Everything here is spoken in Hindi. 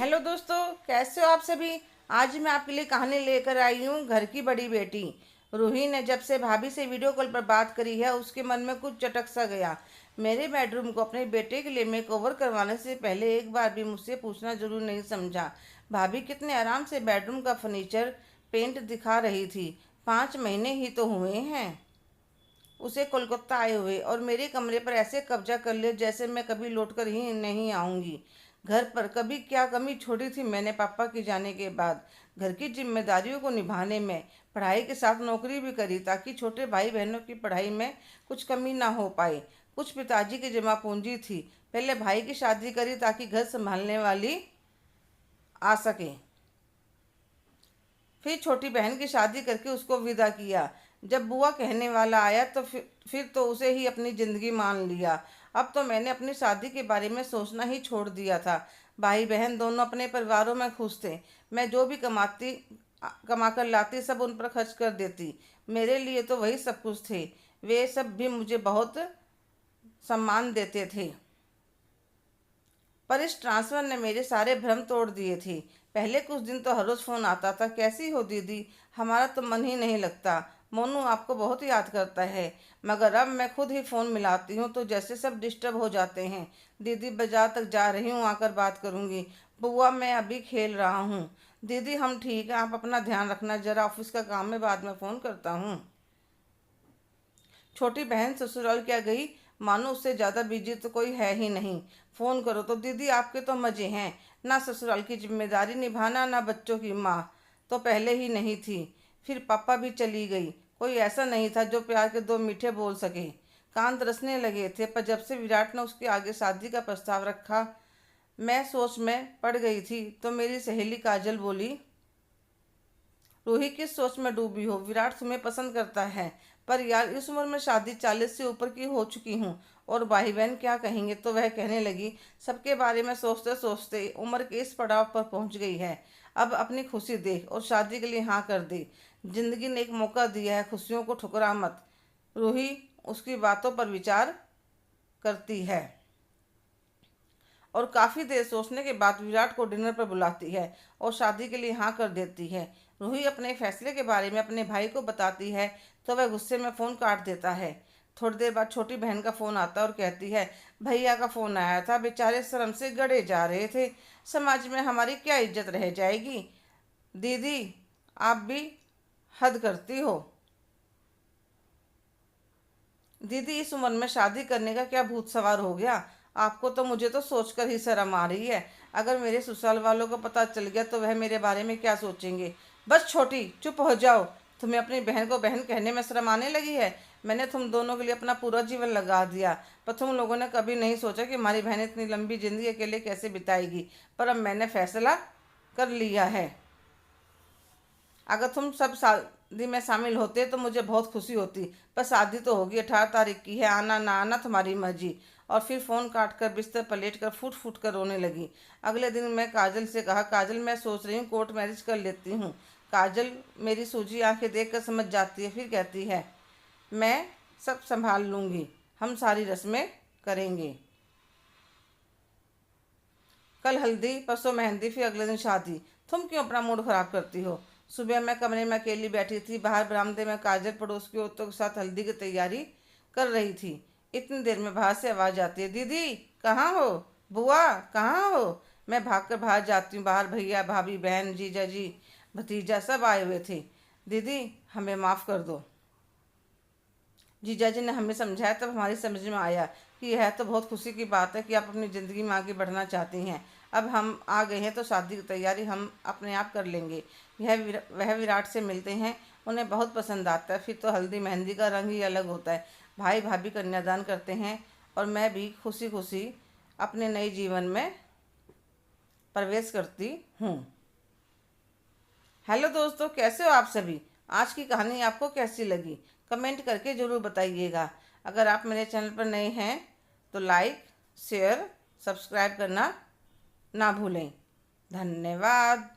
हेलो दोस्तों, कैसे हो आप सभी। आज मैं आपके लिए कहानी लेकर आई हूँ घर की बड़ी बेटी। रूही ने जब से भाभी से वीडियो कॉल पर बात करी है, उसके मन में कुछ चटक सा गया। मेरे बेडरूम को अपने बेटे के लिए मेकओवर करवाने से पहले एक बार भी मुझसे पूछना जरूर नहीं समझा। भाभी कितने आराम से बेडरूम का फर्नीचर पेंट दिखा रही थी। 5 महीने ही तो हुए हैं उसे कोलकाता आए हुए, और मेरे कमरे पर ऐसे कब्जा कर लिया जैसे मैं कभी लौटकर ही नहीं आऊंगी। घर पर कभी क्या कमी छोड़ी थी मैंने पापा के जाने के बाद। घर की जिम्मेदारियों को निभाने में पढ़ाई के साथ नौकरी भी करी, ताकि छोटे भाई बहनों की पढ़ाई में कुछ कमी ना हो पाए। कुछ पिताजी की जमा पूंजी थी। पहले भाई की शादी करी ताकि घर संभालने वाली आ सके। फिर छोटी बहन की शादी करके उसको विदा किया। जब बुआ कहने वाला आया तो फिर तो उसे ही अपनी ज़िंदगी मान लिया। अब तो मैंने अपनी शादी के बारे में सोचना ही छोड़ दिया था। भाई बहन दोनों अपने परिवारों में खुश थे। मैं जो भी कमा कर लाती सब उन पर खर्च कर देती। मेरे लिए तो वही सब कुछ थे। वे सब भी मुझे बहुत सम्मान देते थे। पर इस ट्रांसफर ने मेरे सारे भ्रम तोड़ दिए थे। पहले कुछ दिन तो हर रोज फोन आता था, कैसी हो दीदी, हमारा तो मन ही नहीं लगता, मोनू आपको बहुत याद करता है। मगर अब मैं खुद ही फ़ोन मिलाती हूँ तो जैसे सब डिस्टर्ब हो जाते हैं। दीदी बाजार तक जा रही हूँ, आकर बात करूँगी। बुआ मैं अभी खेल रहा हूँ। दीदी हम ठीक है, आप अपना ध्यान रखना, ज़रा ऑफिस का काम है, बाद में फ़ोन करता हूँ। छोटी बहन ससुराल क्या गई, मानो उससे ज़्यादा बिजी तो कोई है ही नहीं। फ़ोन करो तो दीदी आपके तो मज़े हैं, ना ससुराल की जिम्मेदारी निभाना ना बच्चों की माँ तो पहले ही नहीं थी। फिर पापा भी चली गई। कोई ऐसा नहीं था जो प्यार के 2 मीठे बोल सके। कान तरसने लगे थे, पर जब से विराट ने उसके आगे शादी का प्रस्ताव रखा, मैं सोच में पड़ गई थी। तो मेरी सहेली काजल बोली, रूही किस सोच में डूबी हो, विराट तुम्हें पसंद करता है। पर यार इस उम्र में शादी 40 से ऊपर की हो चुकी हूँ, और भाई बहन क्या कहेंगे। तो वह कहने लगी, सबके बारे में सोचते सोचते उम्र के इस पड़ाव पर पहुँच गई है। अब अपनी खुशी देख और शादी के लिए हाँ कर दे। जिंदगी ने एक मौका दिया है, खुशियों को ठुकरा मत। रूही उसकी बातों पर विचार करती है और काफ़ी देर सोचने के बाद विराट को डिनर पर बुलाती है और शादी के लिए हाँ कर देती है। रूही अपने फैसले के बारे में अपने भाई को बताती है तो वह गुस्से में फ़ोन काट देता है। थोड़ी देर बाद छोटी बहन का फ़ोन आता है और कहती है, भैया का फ़ोन आया था, बेचारे शर्म से गड़े जा रहे थे, समाज में हमारी क्या इज्जत रह जाएगी। दीदी आप भी हद करती हो। दीदी इस उम्र में शादी करने का क्या भूत सवार हो गया आपको, तो मुझे तो सोचकर ही शर्म आ रही है। अगर मेरे ससुराल वालों को पता चल गया तो वह मेरे बारे में क्या सोचेंगे। बस छोटी चुप हो जाओ। तुम्हें अपनी बहन को बहन कहने में शर्म आने लगी है। मैंने तुम दोनों के लिए अपना पूरा जीवन लगा दिया, पर तुम लोगों ने कभी नहीं सोचा कि हमारी बहन इतनी लंबी जिंदगी अकेले कैसे बिताएगी। पर अब मैंने फैसला कर लिया है। अगर तुम सब शादी में शामिल होते तो मुझे बहुत खुशी होती, पर शादी तो होगी, 18 तारीख की है, आना ना आना तुम्हारी मर्जी। और फिर फ़ोन काट कर बिस्तर पर लेट कर फूट फूट कर रोने लगी। अगले दिन मैं काजल से कहा, काजल मैं सोच रही हूँ कोर्ट मैरिज कर लेती हूँ। काजल मेरी सूजी आंखें देख कर समझ जाती है, फिर कहती है, मैं सब संभाल लूँगी, हम सारी रस्में करेंगे। कल हल्दी, परसों मेहंदी, फिर अगले दिन शादी। तुम क्यों अपना मूड खराब करती हो। सुबह मैं कमरे में अकेली बैठी थी, बाहर बरामदे में काजल पड़ोस की औरतों के साथ हल्दी की तैयारी कर रही थी। इतनी देर में बाहर से आवाज़ आती है, दीदी कहाँ हो, बुआ कहाँ हो। मैं भागकर बाहर जाती हूँ। बाहर भैया भाभी बहन जीजा जी भतीजा सब आए हुए थे। दीदी हमें माफ़ कर दो। जीजा जी ने हमें समझाया, तब हमारी समझ में आया कि यह तो बहुत खुशी की बात है कि आप अपनी ज़िंदगी में आगे बढ़ना चाहती हैं। अब हम आ गए हैं तो शादी की तैयारी हम अपने आप कर लेंगे। वह विराट से मिलते हैं, उन्हें बहुत पसंद आता है। फिर तो हल्दी मेहंदी का रंग ही अलग होता है। भाई भाभी कन्यादान करते हैं और मैं भी खुशी खुशी अपने नए जीवन में प्रवेश करती हूँ। हेलो दोस्तों, कैसे हो आप सभी। आज की कहानी आपको कैसी लगी, कमेंट करके ज़रूर बताइएगा। अगर आप मेरे चैनल पर नए हैं तो लाइक शेयर सब्सक्राइब करना ना भूलें। धन्यवाद।